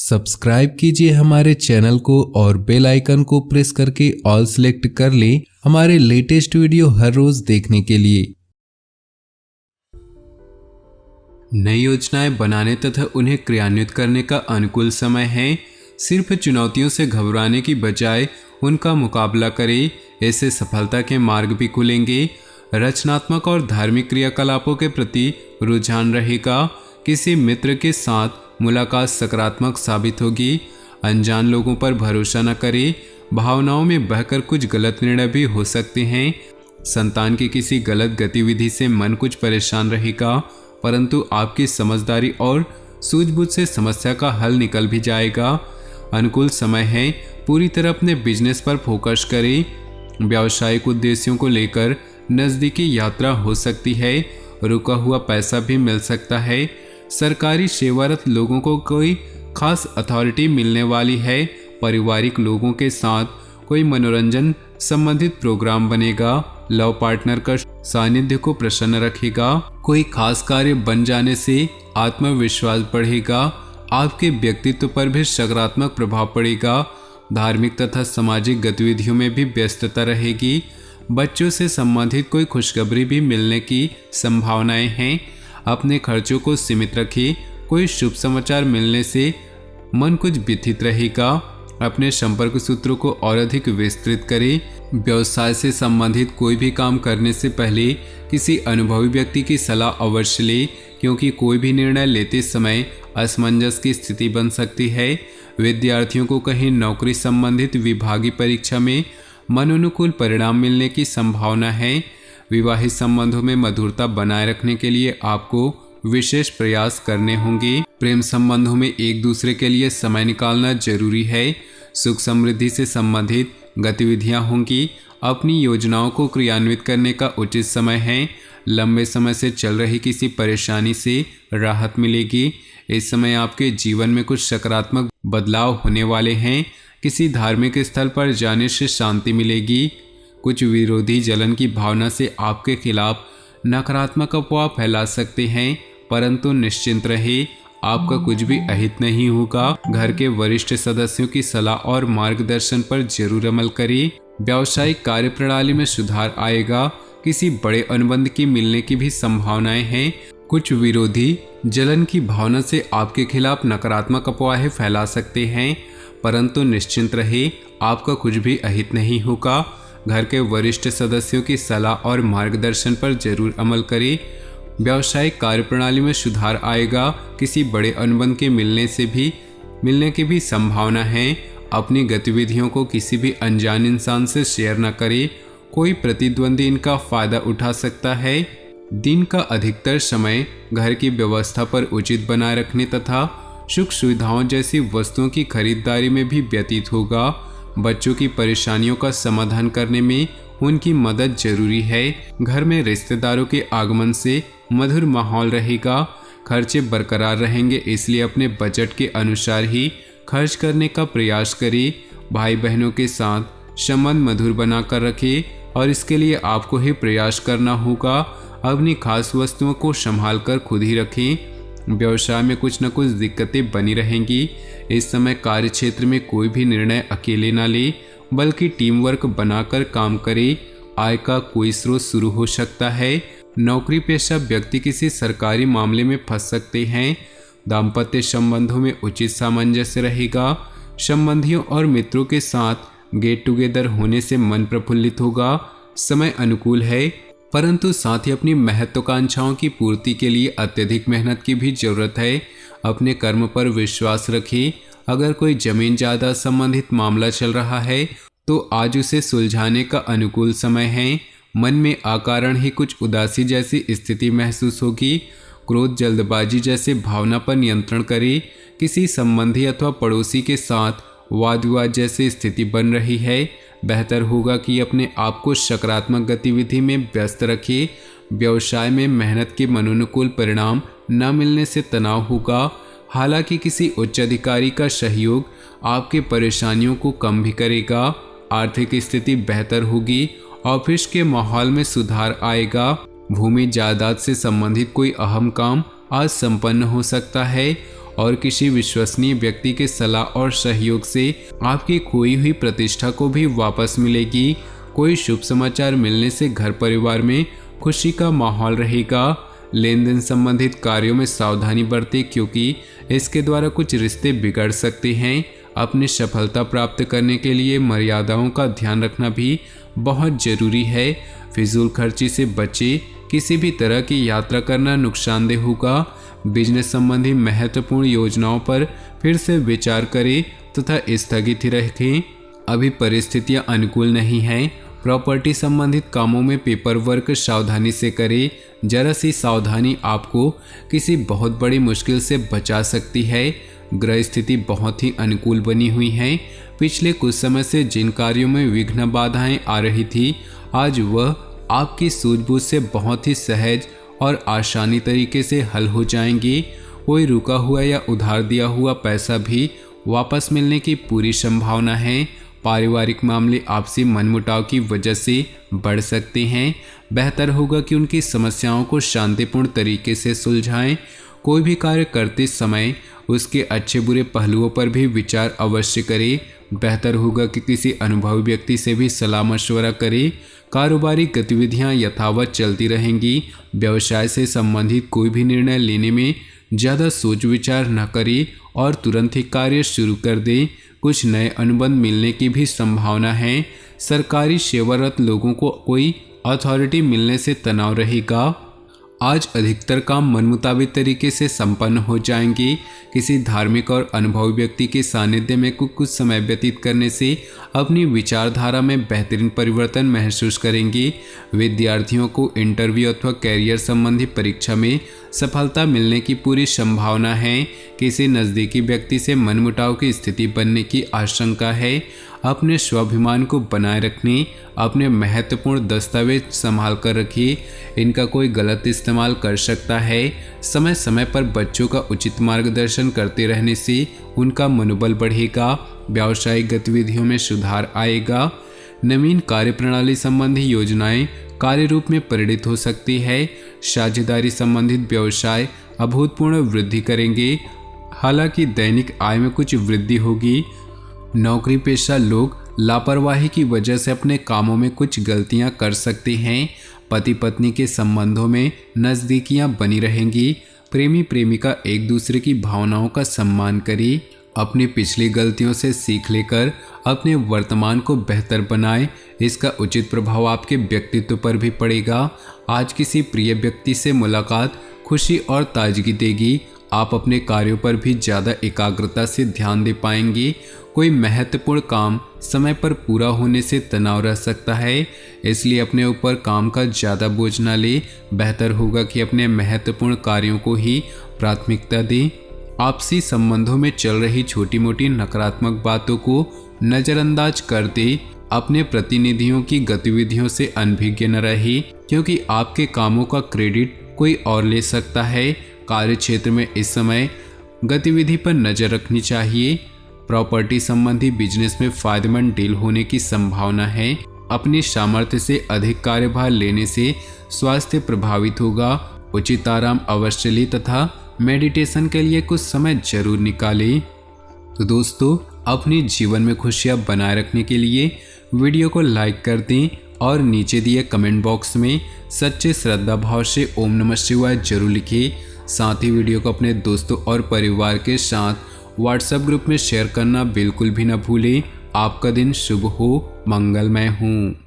Subscribe कीजिए हमारे channel को और बेल आइकन को प्रेस करके ऑल सेलेक्ट कर लें हमारे लेटेस्ट वीडियो हर रोज देखने के लिए। नई योजनाएं बनाने तथा उन्हें क्रियान्वित करने का अनुकूल समय है। सिर्फ चुनौतियों से घबराने की बजाय उनका मुकाबला करें, ऐसे सफलता के मार्ग भी खुलेंगे। रचनात्मक और धार्मिक क्रियाकलापों के प्रति रुझान रहेगा। किसी मित्र के साथ मुलाकात सकारात्मक साबित होगी। अनजान लोगों पर भरोसा न करें, भावनाओं में बहकर कुछ गलत निर्णय भी हो सकते हैं। संतान की किसी गलत गतिविधि से मन कुछ परेशान रहेगा, परंतु आपकी समझदारी और सूझबूझ से समस्या का हल निकल भी जाएगा। अनुकूल समय है, पूरी तरह अपने बिजनेस पर फोकस करें। व्यावसायिक उद्देश्यों को लेकर नज़दीकी यात्रा हो सकती है, रुका हुआ पैसा भी मिल सकता है। सरकारी सेवारत लोगों को कोई खास अथॉरिटी मिलने वाली है। पारिवारिक लोगों के साथ कोई मनोरंजन संबंधित प्रोग्राम बनेगा। लव पार्टनर का सानिध्य को प्रसन्न रखेगा। कोई खास कार्य बन जाने से आत्मविश्वास बढ़ेगा। आपके व्यक्तित्व पर भी सकारात्मक प्रभाव पड़ेगा। धार्मिक तथा सामाजिक गतिविधियों में भी व्यस्तता रहेगी। बच्चों से संबंधित कोई खुशखबरी भी मिलने की संभावनाएं हैं। अपने खर्चों को सीमित रखें। कोई शुभ समाचार मिलने से मन कुछ व्यथित रहेगा। अपने संपर्क सूत्रों को और अधिक विस्तृत करें। व्यवसाय से संबंधित कोई भी काम करने से पहले किसी अनुभवी व्यक्ति की सलाह अवश्य लें, क्योंकि कोई भी निर्णय लेते समय असमंजस की स्थिति बन सकती है। विद्यार्थियों को कहीं नौकरी संबंधित विभागीय परीक्षा में मनोनुकूल परिणाम मिलने की संभावना है। विवाहित संबंधों में मधुरता बनाए रखने के लिए आपको विशेष प्रयास करने होंगे। प्रेम संबंधों में एक दूसरे के लिए समय निकालना जरूरी है। सुख समृद्धि से संबंधित गतिविधियां होंगी। अपनी योजनाओं को क्रियान्वित करने का उचित समय है। लंबे समय से चल रही किसी परेशानी से राहत मिलेगी। इस समय आपके जीवन में कुछ सकारात्मक बदलाव होने वाले हैं। किसी धार्मिक स्थल पर जाने से शांति मिलेगी। कुछ विरोधी जलन की भावना से आपके खिलाफ नकारात्मक अफवाह फैला सकते हैं, परंतु निश्चिंत रहे, आपका कुछ भी अहित नहीं होगा। घर के वरिष्ठ सदस्यों की सलाह और मार्गदर्शन पर जरूर अमल करें। व्यावसायिक कार्य प्रणाली में सुधार आएगा। किसी बड़े अनुबंध की मिलने की भी संभावनाएं हैं। कुछ विरोधी जलन की भावना से आपके खिलाफ नकारात्मक अफवाहें फैला सकते हैं, परंतु निश्चिंत रहे, आपका कुछ भी अहित नहीं होगा। घर के वरिष्ठ सदस्यों की सलाह और मार्गदर्शन पर जरूर अमल करें। व्यावसायिक कार्यप्रणाली में सुधार आएगा। किसी बड़े अनुबंध के मिलने की भी संभावना है। अपनी गतिविधियों को किसी भी अनजान इंसान से शेयर न करें। कोई प्रतिद्वंदी इनका फायदा उठा सकता है। दिन का अधिकतर समय घर की व्यवस्था पर उचित बनाए रखने तथा सुख सुविधाओं जैसी वस्तुओं की खरीदारी में भी व्यतीत होगा। बच्चों की परेशानियों का समाधान करने में उनकी मदद जरूरी है। घर में रिश्तेदारों के आगमन से मधुर माहौल रहेगा। खर्चे बरकरार रहेंगे, इसलिए अपने बजट के अनुसार ही खर्च करने का प्रयास करें। भाई बहनों के साथ संबंध मधुर बनाकर रखें और इसके लिए आपको ही प्रयास करना होगा। अपनी खास वस्तुओं को संभाल कर खुद ही रखें। व्यवसाय में कुछ न कुछ दिक्कतें बनी रहेंगी। इस समय कार्य क्षेत्र में कोई भी निर्णय अकेले न ले, बल्कि टीम वर्क बनाकर काम करे। आय का कोई स्रोत शुरू हो सकता है। नौकरी पेशा व्यक्ति किसी सरकारी मामले में फंस सकते हैं। दाम्पत्य संबंधों में उचित सामंजस्य रहेगा। संबंधियों और मित्रों के साथ गेट टुगेदर होने से मन प्रफुल्लित होगा। समय अनुकूल है, परंतु साथ ही अपनी महत्वाकांक्षाओं की पूर्ति के लिए अत्यधिक मेहनत की भी जरूरत है। अपने कर्म पर विश्वास रखें। अगर कोई जमीन जायदाद संबंधित मामला चल रहा है तो आज उसे सुलझाने का अनुकूल समय है। मन में अकारण ही कुछ उदासी जैसी स्थिति महसूस होगी। क्रोध, जल्दबाजी जैसे भावना पर नियंत्रण करें। किसी संबंधी अथवा पड़ोसी के साथ वाद विवाद जैसी स्थिति बन रही है। बेहतर होगा कि अपने आप को सकारात्मक गतिविधि में व्यस्त रखें। व्यवसाय में मेहनत के मनोनुकूल परिणाम न मिलने से तनाव होगा। हालांकि किसी उच्च अधिकारी का सहयोग आपके परेशानियों को कम भी करेगा। आर्थिक स्थिति बेहतर होगी। ऑफिस के माहौल में सुधार आएगा। भूमि जायदाद से संबंधित कोई अहम काम आज संपन्न हो सकता है। और किसी विश्वसनीय व्यक्ति के सलाह और सहयोग से आपकी खोई हुई प्रतिष्ठा को भी वापस मिलेगी। कोई शुभ समाचार मिलने से घर परिवार में खुशी का माहौल रहेगा। लेन देन संबंधित कार्यों में सावधानी बरतें, क्योंकि इसके द्वारा कुछ रिश्ते बिगड़ सकते हैं। अपनी सफलता प्राप्त करने के लिए मर्यादाओं का ध्यान रखना भी बहुत जरूरी है। फिजूल खर्ची से बचें। किसी भी तरह की यात्रा करना नुकसानदेह होगा। बिजनेस संबंधी महत्वपूर्ण योजनाओं पर फिर से विचार करें तथा स्थगित ही रखें। अभी परिस्थितियां अनुकूल नहीं हैं। प्रॉपर्टी संबंधित कामों में पेपर वर्क सावधानी से करें। जरा सी सावधानी आपको किसी बहुत बड़ी मुश्किल से बचा सकती है। ग्रह स्थिति बहुत ही अनुकूल बनी हुई है। पिछले कुछ समय से जिन कार्यों में विघ्न बाधाएं आ रही थी, आज वह आपकी सूझबूझ से बहुत ही सहज और आसानी तरीके से हल हो जाएंगी। कोई रुका हुआ या उधार दिया हुआ पैसा भी वापस मिलने की पूरी संभावना है। पारिवारिक मामले आपसी मनमुटाव की वजह से बढ़ सकते हैं। बेहतर होगा कि उनकी समस्याओं को शांतिपूर्ण तरीके से सुलझाएं। कोई भी कार्य करते समय उसके अच्छे बुरे पहलुओं पर भी विचार अवश्य करें। बेहतर होगा कि किसी अनुभवी व्यक्ति से भी सलाह मशवरा करें। कारोबारी गतिविधियां यथावत चलती रहेंगी। व्यवसाय से संबंधित कोई भी निर्णय लेने में ज़्यादा सोच विचार न करें और तुरंत ही कार्य शुरू कर दें। कुछ नए अनुबंध मिलने की भी संभावना है। सरकारी सेवारत लोगों को कोई अथॉरिटी मिलने से तनाव रहेगा। आज अधिकतर काम मनमुताबिक तरीके से संपन्न हो जाएंगे। किसी धार्मिक और अनुभवी व्यक्ति के सानिध्य में कुछ समय व्यतीत करने से अपनी विचारधारा में बेहतरीन परिवर्तन महसूस करेंगे। विद्यार्थियों को इंटरव्यू अथवा कैरियर संबंधी परीक्षा में सफलता मिलने की पूरी संभावना है। किसी नज़दीकी व्यक्ति से मनमुटाव की स्थिति बनने की आशंका है। अपने स्वाभिमान को बनाए रखने, अपने महत्वपूर्ण दस्तावेज संभाल कर रखिए। इनका कोई गलत इस्तेमाल कर सकता है। समय समय पर बच्चों का उचित मार्गदर्शन करते रहने से उनका मनोबल बढ़ेगा। व्यावसायिक गतिविधियों में सुधार आएगा। नवीन कार्यप्रणाली संबंधी योजनाएं कार्य रूप में परिणित हो सकती है। साझेदारी संबंधित व्यवसाय अभूतपूर्व वृद्धि करेंगे। हालांकि दैनिक आय में कुछ वृद्धि होगी। नौकरी पेशा लोग लापरवाही की वजह से अपने कामों में कुछ गलतियां कर सकते हैं। पति पत्नी के संबंधों में नज़दीकियां बनी रहेंगी। प्रेमी प्रेमिका एक दूसरे की भावनाओं का सम्मान करें। अपनी पिछली गलतियों से सीख लेकर अपने वर्तमान को बेहतर बनाएं। इसका उचित प्रभाव आपके व्यक्तित्व पर भी पड़ेगा। आज किसी प्रिय व्यक्ति से मुलाकात खुशी और ताजगी देगी। आप अपने कार्यों पर भी ज़्यादा एकाग्रता से ध्यान दे पाएंगे। कोई महत्वपूर्ण काम समय पर पूरा होने से तनाव रह सकता है, इसलिए अपने ऊपर काम का ज़्यादा बोझ न ले। बेहतर होगा कि अपने महत्वपूर्ण कार्यों को ही प्राथमिकता दें। आपसी संबंधों में चल रही छोटी मोटी नकारात्मक बातों को नज़रअंदाज कर दें। अपने प्रतिनिधियों की गतिविधियों से अनभिज्ञ न रहे, क्योंकि आपके कामों का क्रेडिट कोई और ले सकता है। कार्य क्षेत्र में इस समय गतिविधि पर नज़र रखनी चाहिए। प्रॉपर्टी संबंधी बिजनेस में फायदेमंद डील होने की संभावना है। अपनी सामर्थ्य से अधिक कार्यभार लेने से स्वास्थ्य प्रभावित होगा। उचित आराम अवश्य लें तथा मेडिटेशन के लिए कुछ समय जरूर निकालें। तो दोस्तों, अपने जीवन में खुशियां बनाए रखने के लिए वीडियो को लाइक कर दें और नीचे दिए कमेंट बॉक्स में सच्चे श्रद्धा भाव से ओम नमः शिवाय जरूर लिखें। साथ ही वीडियो को अपने दोस्तों और परिवार के साथ व्हाट्सएप ग्रुप में शेयर करना बिल्कुल भी न भूलें। आपका दिन शुभ हो, मंगलमय हो।